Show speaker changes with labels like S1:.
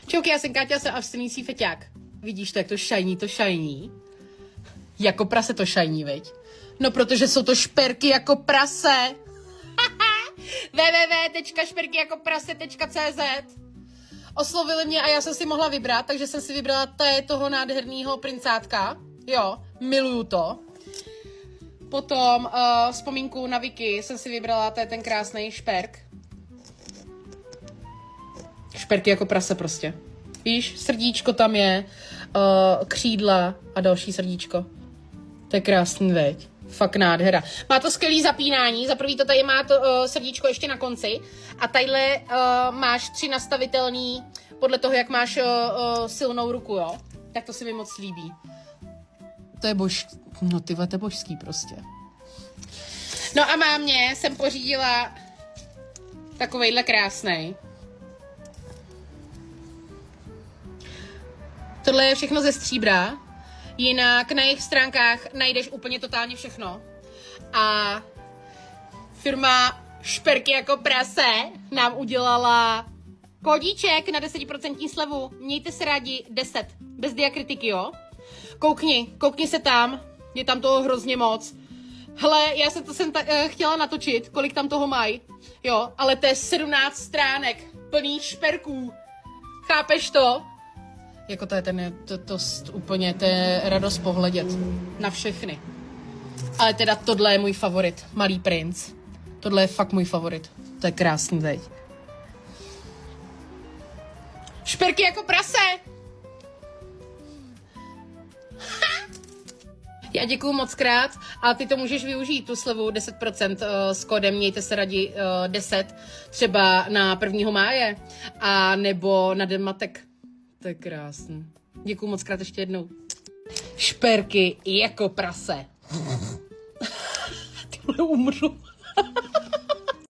S1: Čauky, já jsem Káťa, jsem abstinující feťák. Vidíš to, jak to shiny? Jako prase to shiny, veď? No, protože jsou to šperky jako prase. www.šperkyjakoprase.cz Oslovili mě a já jsem si mohla vybrat, takže jsem si vybrala toho nádherného princátka. Jo, miluju to. Potom vzpomínku na Vicky jsem si vybrala, to je ten krásný šperk. Šperky jako prase prostě. Víš, srdíčko tam je, křídla a další srdíčko. To je krásný, veď. Fakt nádhera. Má to skvělý zapínání. Za prvý to tady má to srdíčko ještě na konci. A tadyhle máš 3 nastavitelný, podle toho, jak máš silnou ruku, jo. Tak to se mi moc líbí. To je no tyhle, to je božský prostě. No a mámě jsem pořídila takovejhle krásnej. Tohle je všechno ze stříbra. Jinak na jejich stránkách najdeš úplně totálně všechno. A firma Šperky jako prase nám udělala kódíček na 10% slevu. Mějte se rádi 10. Bez diakritiky, jo? Koukni se tam. Je tam toho hrozně moc. Hele, já jsem chtěla natočit, kolik tam toho mají. Jo, ale to je 17 stránek plných šperků. Chápeš to? Jako to je úplně, to je radost pohledět na všechny. Ale teda tohle je můj favorit, Malý princ. Tohle je fakt můj favorit. To je krásný, veď. Šperky jako prase! Já děkuju moc krát a ty to můžeš využít, tu slevu 10% s kódem Mějte se rádi 10, třeba na 1. máje a nebo na Den matek. To je krásný. Děkuju moc krát ještě jednou. Šperky jako prase. Tyhle umřu.